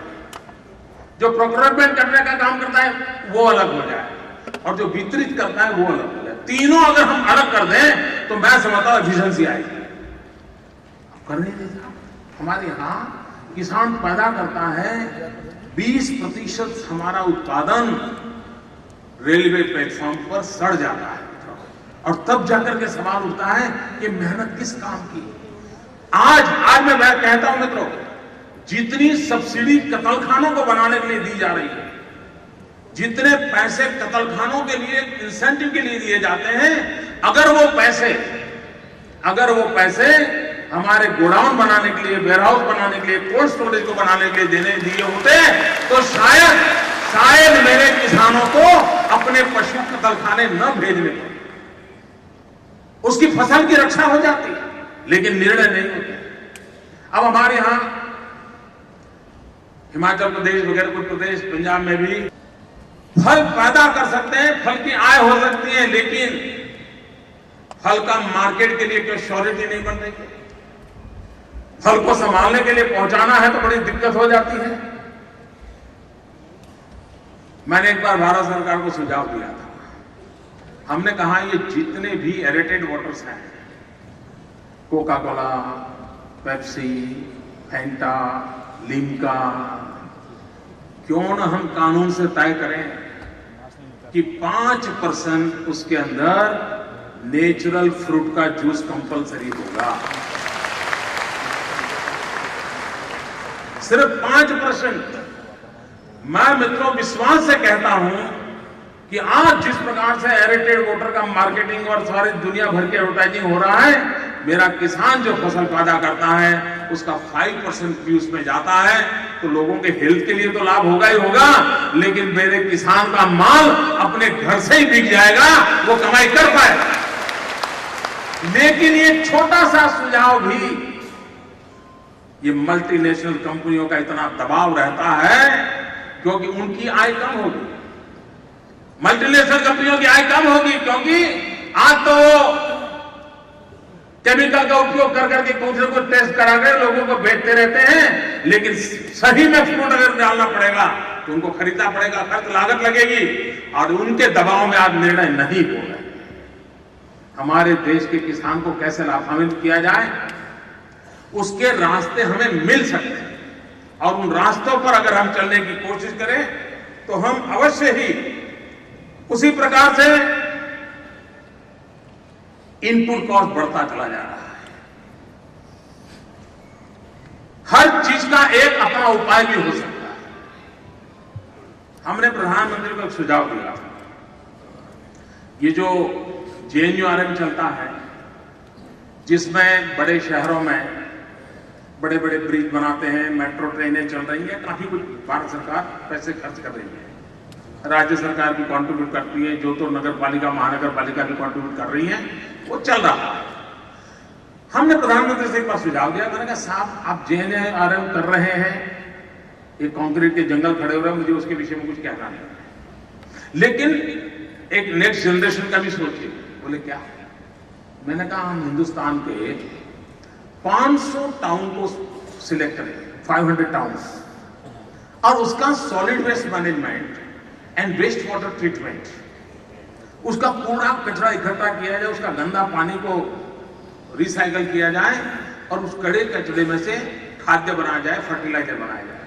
Speaker 1: जो प्रोक्योरमेंट करने का काम करता है वो अलग हो जाए, और जो वितरित करता है वो अलग हो जाए। तीनों अगर हम अलग कर दें तो मैं समझता हूं एफिशिएंसी आएगी। कर नहीं देता। हमारे यहां किसान पैदा करता है 20% हमारा उत्पादन रेलवे प्लेटफॉर्म पर सड़ जाता है, और तब जाकर के सवाल उठता है कि मेहनत किस काम की। आज मैं कहता हूं मित्रों, जितनी सब्सिडी कतलखानों को बनाने के लिए दी जा रही है, जितने पैसे कतलखानों के लिए इंसेंटिव के लिए दिए जाते हैं, अगर वो पैसे हमारे गोडाउन बनाने के लिए, वेयरहाउस बनाने के लिए, कोल्ड स्टोरेज को बनाने के लिए दिए होते तो शायद मेरे किसानों को अपने पशु कतलखाने न भेजने पड़े, उसकी फसल की रक्षा हो जाती, लेकिन निर्णय नहीं होते। अब हमारे यहां हिमाचल प्रदेश वगैरह कुछ प्रदेश, पंजाब में भी फल पैदा कर सकते हैं, फल की आय हो सकती है, लेकिन फल का मार्केट के लिए कोई श्योरिटी नहीं बन रही है। फल को संभालने के लिए पहुंचाना है तो बड़ी दिक्कत हो जाती है। मैंने एक बार भारत सरकार को सुझाव दिया था, हमने कहा ये जितने भी एरेटेड वाटर्स हैं, Coca Cola, Pepsi, Fanta, Limca, क्यों ना हम कानून से तय करें कि 5% उसके अंदर नेचुरल फ्रूट का जूस कंपलसरी होगा। सिर्फ 5%। मैं मित्रों विश्वास से कहता हूं कि आज जिस प्रकार से एरेटेड वाटर का मार्केटिंग और सारी दुनिया भर के एडवर्टाइजिंग हो रहा है, मेरा किसान जो फसल पैदा करता है उसका 5% भी उसमें जाता है, तो लोगों के हेल्थ के लिए तो लाभ होगा ही होगा, लेकिन मेरे किसान का माल अपने घर से ही बिक जाएगा, वो कमाई कर पाएगा। लेकिन ये छोटा सा सुझाव भी, ये मल्टीनेशनल कंपनियों का इतना दबाव रहता है क्योंकि उनकी आय कम होगी, मल्टीनेशनल कंपनियों की आय कम होगी, क्योंकि आज तो केमिकल का उपयोग कर करके दूसरे को टेस्ट करा कर लोगों को बेचते रहते हैं, लेकिन सही में फ्रूट अगर डालना पड़ेगा तो उनको खरीदना पड़ेगा, खर्च लागत लगेगी, और उनके दबाव में आज निर्णय नहीं हो रहे। हमारे देश के किसान को कैसे लाभान्वित किया जाए, उसके रास्ते हमें मिल सकते हैं, और उन रास्तों पर अगर हम चलने की कोशिश करें तो हम अवश्य ही उसी प्रकार से इनपुट कॉस्ट बढ़ता चला जा रहा है। हर चीज का एक अपना उपाय भी हो सकता है। हमने प्रधानमंत्री को एक सुझाव दिया, ये जो JNURM चलता है, जिसमें बड़े शहरों में बड़े बड़े ब्रिज बनाते हैं, मेट्रो ट्रेनें चल रही हैं, काफी कुछ भारत सरकार पैसे खर्च कर रही है, राज्य सरकार भी कंट्रीब्यूट करती है, जो तो नगर पालिका महानगर पालिका भी कंट्रीब्यूट कर रही है, वो चल रहा है। हमने प्रधानमंत्री से एक बार सुझाव दिया, मैंने कहा साहब आप JNURM कर रहे हैं, ये कंक्रीट के जंगल खड़े हो रहे हैं, मुझे उसके विषय में कुछ कहना नहीं, लेकिन एक नेक्स्ट जनरेशन का भी सोचिए। बोले क्या? मैंने कहा हम हिंदुस्तान के 500 टाउन को सिलेक्ट करें, 500 टाउन्स, और उसका solid waste management and waste water treatment, उसका कूड़ा कचरा इकट्ठा किया जाए, उसका गंदा पानी को रिसाइकल किया जाए, और उस कड़े कचरे में से खाद्य बनाया जाए, फर्टिलाइजर बनाया जाए।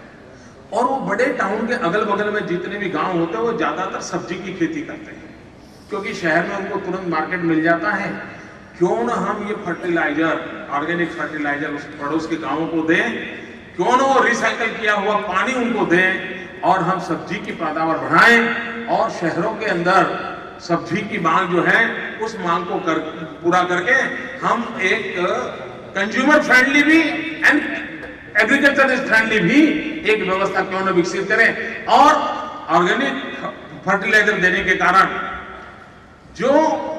Speaker 1: और वो बड़े टाउन के अगल बगल में जितने भी गांव होते हैं वो ज्यादातर सब्जी की खेती करते हैं, क्योंकि शहर में उनको तुरंत मार्केट मिल जाता है। क्यों ना हम ये फर्टिलाइजर, ऑर्गेनिक फर्टिलाइजर उस पड़ोस के गांवों को दें, क्यों ना वो रिसाइकल किया हुआ पानी उनको दें, और हम सब्जी की पैदावार बढ़ाएं और शहरों के अंदर सब्जी की मांग जो है उस मांग को पूरा करके हम एक कंज्यूमर फ्रेंडली भी एंड एग्रीकल्चर फ्रेंडली भी एक व्यवस्था क्यों न विकसित करें और ऑर्गेनिक फर्टिलाइजर देने के कारण जो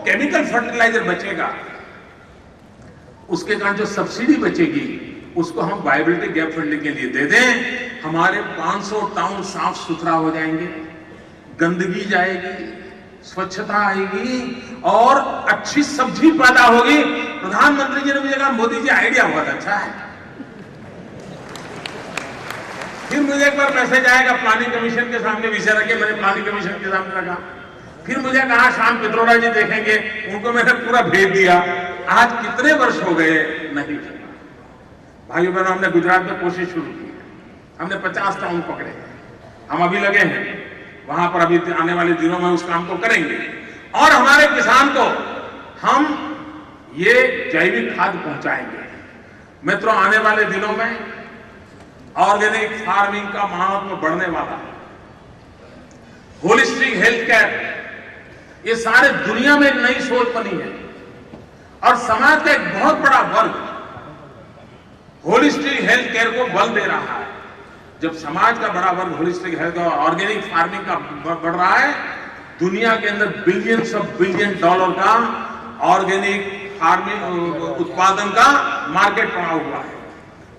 Speaker 1: केमिकल फर्टिलाइजर बचेगा उसके कारण जो सब्सिडी बचेगी उसको हम वायबिलिटी गैप फंडिंग के लिए दे दें। हमारे 500 टाउन साफ सुथरा हो जाएंगे, गंदगी जाएगी, स्वच्छता आएगी और अच्छी सब्जी पैदा होगी। प्रधानमंत्री जी ने मुझे कहा मोदी जी आइडिया बहुत अच्छा है। फिर मुझे एक बार मैसेज आएगा प्लानिंग कमीशन के सामने विषय रखे, मैंने प्लानिंग कमीशन के सामने रखा। फिर मुझे कहा शाम पित्रोड़ा जी देखेंगे, उनको मैंने पूरा भेज दिया। आज कितने वर्ष हो गए नहीं चला। भाइयों बहनों, हमने गुजरात में कोशिश शुरू की, हमने 50 टाउन पकड़े, हम अभी लगे हैं वहां पर, अभी आने वाले दिनों में उस काम को करेंगे और हमारे किसान को हम ये जैविक खाद पहुंचाएंगे। मित्रों, आने वाले दिनों में ऑर्गेनिक फार्मिंग का महत्व बढ़ने वाला, होलिस्टिक हेल्थ केयर, ये सारे दुनिया में एक नई सोच बनी है और समाज का एक बहुत बड़ा वर्ग होलिस्टिक हेल्थ केयर को बल दे रहा है। जब समाज का बड़ा वर्ग होलिस्टिक हेल्थ और ऑर्गेनिक फार्मिंग का बढ़ रहा है, दुनिया के अंदर बिलियंस ऑफ बिलियन डॉलर का ऑर्गेनिक फार्मिंग उत्पादन का मार्केट पड़ा हुआ है।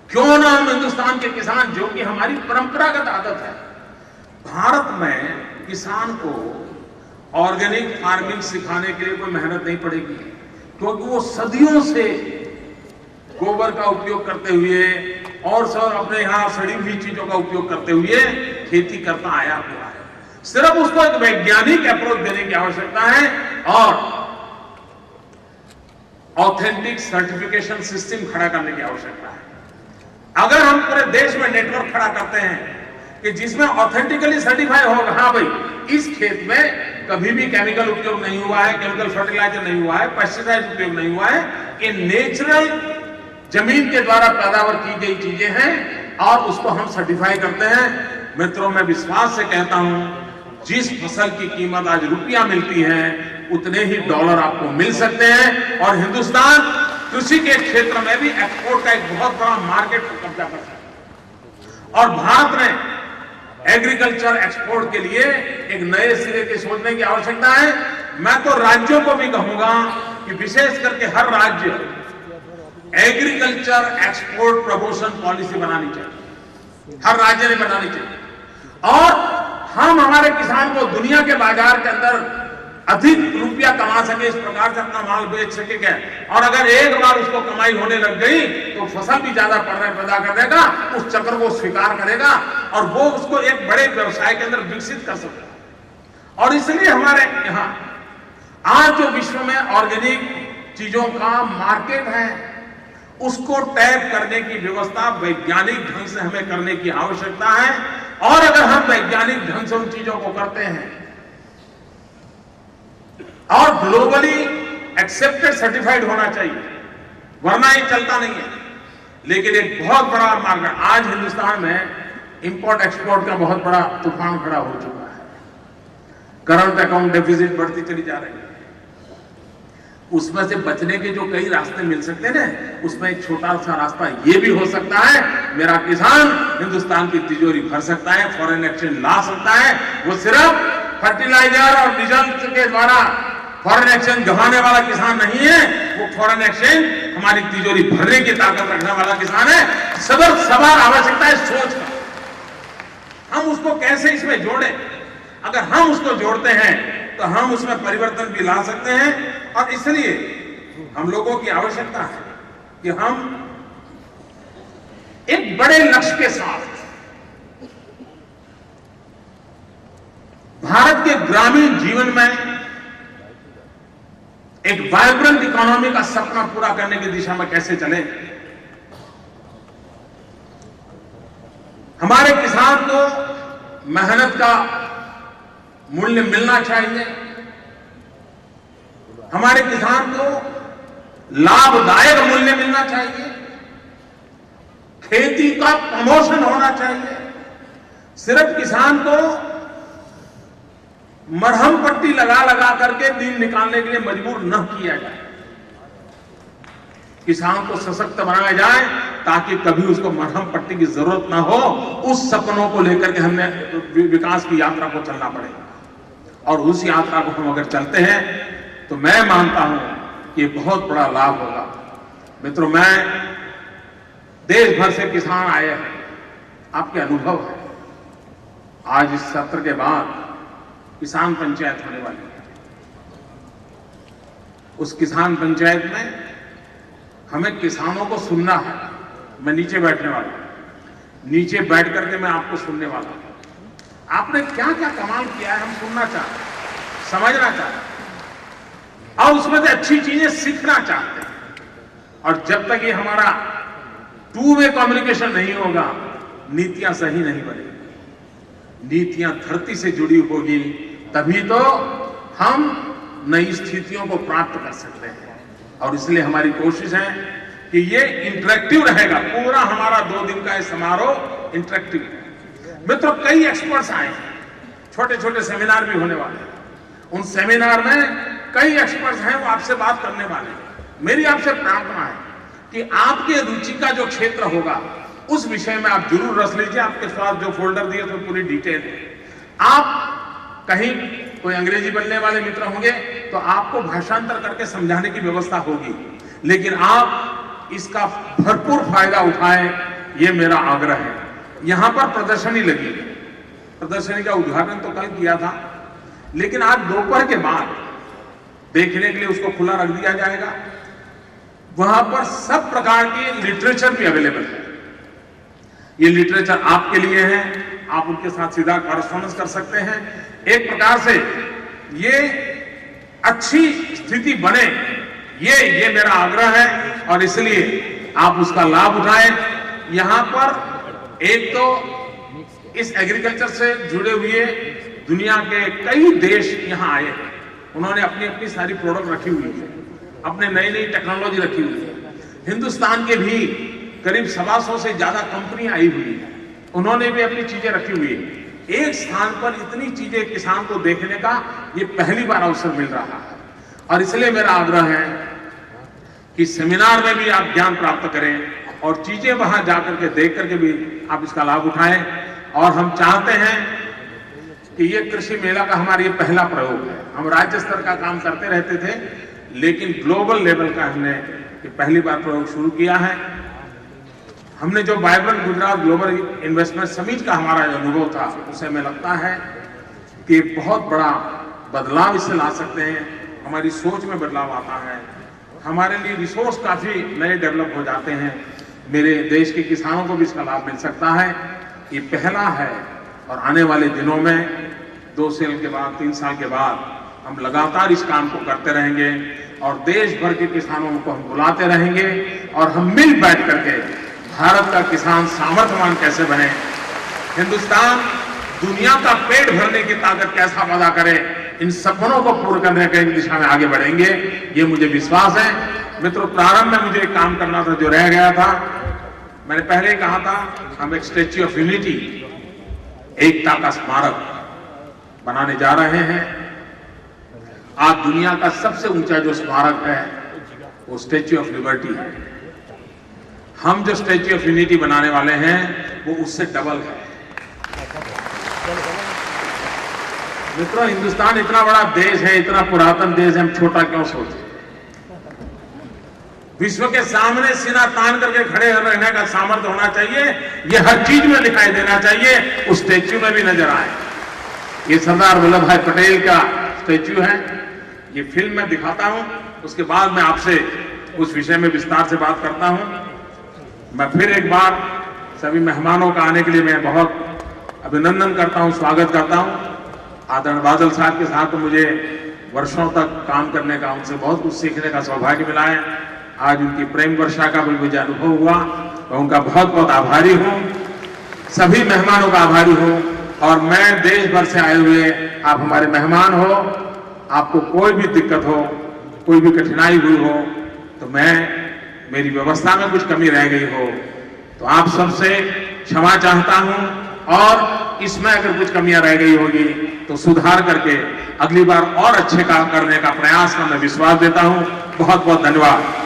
Speaker 1: क्यों ना हम हिंदुस्तान के किसान, जो कि हमारी परंपरागत आदत है, भारत में किसान को ऑर्गेनिक फार्मिंग सिखाने के लिए कोई मेहनत नहीं पड़ेगी, क्योंकि वो सदियों से गोबर का उपयोग करते हुए और सब अपने यहां सड़ी हुई चीजों का उपयोग करते हुए खेती करता आया हुआ है। सिर्फ उसको एक वैज्ञानिक अप्रोच देने की आवश्यकता है और ऑथेंटिक सर्टिफिकेशन सिस्टम खड़ा करने की आवश्यकता है। अगर हम पूरे देश में नेटवर्क खड़ा करते हैं कि जिसमें ऑथेंटिकली सर्टिफाई होगा, हाँ भाई इस खेत में कभी भी केमिकल उपयोग नहीं हुआ है, केमिकल फर्टिलाइजर नहीं हुआ है, पेस्टिसाइड उपयोग नहीं हुआ है, ये नेचुरल जमीन के द्वारा पैदावार की गई चीजें हैं और उसको हम सर्टिफाई करते हैं। मित्रों, मैं विश्वास से कहता हूं, जिस फसल की कीमत आज रुपया मिलती है उतने ही डॉलर आपको मिल सकते हैं और हिंदुस्तान कृषि के क्षेत्र में भी एक्सपोर्ट का एक बहुत बड़ा मार्केट कब्जा कर सकता है और भारत में एग्रीकल्चर एक्सपोर्ट के लिए एक नए सिरे के सोचने की आवश्यकता है। मैं तो राज्यों को भी कहूंगा कि विशेष करके हर राज्य एग्रीकल्चर एक्सपोर्ट प्रमोशन पॉलिसी बनानी चाहिए, हर राज्य ने बनानी चाहिए और हम हमारे किसान को दुनिया के बाजार के अंदर अधिक रुपया कमा सके, इस प्रकार से अपना माल बेच सके। और अगर एक बार उसको कमाई होने लग गई तो फसल भी ज्यादा पैदा कर देगा, उस चक्र को स्वीकार करेगा और वो उसको एक बड़े व्यवसाय के अंदर विकसित कर सकता है। और इसलिए हमारे यहाँ आज जो विश्व में ऑर्गेनिक चीजों का मार्केट है, उसको टैप करने की व्यवस्था वैज्ञानिक ढंग से हमें करने की आवश्यकता है और अगर हम वैज्ञानिक ढंग से उन चीजों को करते हैं और ग्लोबली एक्सेप्टेड सर्टिफाइड होना चाहिए, वरना ये चलता नहीं है। लेकिन एक बहुत बड़ा मार्केट आज हिंदुस्तान में इंपोर्ट एक्सपोर्ट का बहुत बड़ा तूफान खड़ा हो चुका है। करंट अकाउंट डेफिसिट बढ़ती चली जा रही है। उसमें से बचने के जो कई रास्ते मिल सकते हैं ना, उसमें एक छोटा सा रास्ता ये भी हो सकता है, मेरा किसान हिंदुस्तान की तिजोरी भर सकता है, फॉरेन एक्सचेंज ला सकता है। वो सिर्फ फर्टिलाइजर और डीजल के द्वारा फॉरेन एक्सचेंज गंवाने वाला किसान नहीं है, वो फॉरेन एक्सचेंज हमारी तिजोरी भरने की ताकत रखने वाला किसान है। सवाल आवश्यकता है सोच का, हम उसको कैसे इसमें जोड़ें। अगर हम उसको जोड़ते हैं तो हम उसमें परिवर्तन भी ला सकते हैं और इसलिए हम लोगों की आवश्यकता है कि हम एक बड़े लक्ष्य के साथ भारत के ग्रामीण जीवन में एक वाइब्रेंट इकोनॉमी का सपना पूरा करने की दिशा में कैसे चले। हमारे किसान को मेहनत का मूल्य मिलना चाहिए, हमारे किसान को लाभदायक मूल्य मिलना चाहिए, खेती का प्रमोशन होना चाहिए, सिर्फ किसान को मरहम पट्टी लगा लगा करके दिन निकालने के लिए मजबूर न किया जाए। किसान को सशक्त बनाया जाए ताकि कभी उसको मरहम पट्टी की जरूरत ना हो। उस सपनों को लेकर के हमने विकास की यात्रा को चलना पड़ेगा और उस यात्रा को हम अगर चलते हैं तो मैं मानता हूं कि बहुत बड़ा लाभ होगा। मित्रों, मैं देश भर से किसान आए हैं, आपके अनुभव है। आज इस सत्र के बाद किसान पंचायत होने वाली है। उस किसान पंचायत में हमें किसानों को सुनना है। मैं नीचे बैठने वाला हूं, नीचे बैठ करके मैं आपको सुनने वाला हूं। आपने क्या क्या कमाल किया है हम सुनना चाहते हैं, समझना चाहते हैं और उसमें से अच्छी चीजें सीखना चाहते हैं। और जब तक ये हमारा टू वे कम्युनिकेशन नहीं होगा, नीतियां सही नहीं बनेगी। नीतियां धरती से जुड़ी होगी तभी तो हम नई स्थितियों को प्राप्त कर सकते हैं। और इसलिए हमारी कोशिश है कि ये इंटरेक्टिव रहेगा। पूरा हमारा 2 दिन का ये समारोह इंटरेक्टिव है। मित्रों, कई एक्सपर्ट्स आए हैं, छोटे छोटे सेमिनार भी होने वाले हैं। उन सेमिनार में कई एक्सपर्ट्स हैं, वो आपसे बात करने वाले हैं। मेरी आपसे प्रार्थना है कि आपके रुचि का जो क्षेत्र होगा उस विषय में आप जरूर रस लीजिए। आपके पास जो फोल्डर दिए तो पूरी डिटेल है। आप कहीं कोई अंग्रेजी बोलने वाले मित्र होंगे तो आपको भाषांतर करके समझाने की व्यवस्था होगी, लेकिन आप इसका भरपूर फायदा उठाएं, ये मेरा आग्रह है। यहां पर प्रदर्शनी लगी है, प्रदर्शनी का उद्घाटन तो कल किया था, लेकिन आज दोपहर के बाद देखने के लिए उसको खुला रख दिया जाएगा। वहां पर सब प्रकार की लिटरेचर भी अवेलेबल है। ये लिटरेचर आपके लिए है, आप उनके साथ सीधा कॉरेस्पॉन्डेंस कर सकते हैं। एक प्रकार से ये अच्छी स्थिति बने, ये मेरा आग्रह है और इसलिए आप उसका लाभ उठाएं। यहां पर एक तो इस एग्रीकल्चर से जुड़े हुए दुनिया के कई देश यहां आए हैं। उन्होंने अपनी अपनी सारी प्रोडक्ट रखी हुई है, अपने नई नई टेक्नोलॉजी रखी हुई है। हिंदुस्तान के भी करीब 125 से ज्यादा कंपनी आई हुई है, उन्होंने भी अपनी चीजें रखी हुई है। एक स्थान पर इतनी चीजें किसान को देखने का ये पहली बार अवसर मिल रहा है और इसलिए मेरा आग्रह है कि सेमिनार में भी आप ज्ञान प्राप्त करें और चीजें वहां जाकर के देख करके भी आप इसका लाभ उठाएं। और हम चाहते हैं कि ये कृषि मेला का हमारा ये पहला प्रयोग है। हम राज्य स्तर का काम करते रहते थे, लेकिन ग्लोबल लेवल का हमने ये पहली बार प्रयोग शुरू किया है। हमने जो vibrant Gujarat global investment summit का हमारा जो अनुभव था, उसे हमें लगता है कि बहुत बड़ा बदलाव इससे ला सकते हैं। हमारी सोच में बदलाव आता है, हमारे लिए रिसोर्स काफी नए डेवलप हो जाते हैं। मेरे देश के किसानों को भी इसका लाभ मिल सकता है। ये पहला है और आने वाले दिनों में 2 साल के बाद 3 साल के बाद हम लगातार इस काम को करते रहेंगे और देश भर के किसानों को हम बुलाते रहेंगे और हम मिल बैठ करके भारत का किसान सामर्थ्यवान कैसे बने, हिंदुस्तान दुनिया का पेट भरने की ताकत कैसा पैदा करे, इन सपनों को पूर्ण करने की दिशा में आगे बढ़ेंगे, ये मुझे विश्वास है। मित्रों, प्रारंभ में मुझे एक काम करना था जो रह गया था। मैंने पहले ही कहा था, हम एक स्टैच्यू ऑफ यूनिटी, एकता का स्मारक बनाने जा रहे हैं। आज दुनिया का सबसे ऊंचा जो स्मारक है वो स्टैच्यू ऑफ लिबर्टी है। हम जो स्टैच्यू ऑफ यूनिटी बनाने वाले हैं वो उससे डबल है। मित्रों, हिंदुस्तान इतना बड़ा देश है, इतना पुरातन देश है, हम छोटा क्यों सोचें। विश्व के सामने सीना तान करके खड़े रहने का सामर्थ्य होना चाहिए। ये हर चीज में दिखाई देना चाहिए, उस स्टैच्यू में भी नजर आए। ये सरदार वल्लभ भाई पटेल का स्टैच्यू है। ये फिल्म में दिखाता हूं, उसके बाद मैं आपसे उस विषय में विस्तार से बात करता हूं। मैं फिर एक बार सभी मेहमानों का आने के लिए मैं बहुत अभिनंदन करता हूं, स्वागत करता हूं। आदरणीय बादल साहब के साथ मुझे वर्षों तक काम करने का, उनसे बहुत कुछ सीखने का सौभाग्य मिला है। आज उनकी प्रेम वर्षा का भी मुझे अनुभव हुआ, मैं उनका बहुत बहुत आभारी हूं। सभी मेहमानों का आभारी हूं और मैं देश भर से आए हुए, आप हमारे मेहमान हो, आपको कोई भी दिक्कत हो, कोई भी कठिनाई हुई हो तो मेरी व्यवस्था में कुछ कमी रह गई हो तो आप सबसे क्षमा चाहता हूं और इसमें अगर कुछ कमियां रह गई होगी तो सुधार करके अगली बार और अच्छे काम करने का प्रयास का मैं विश्वास देता हूं। बहुत बहुत धन्यवाद।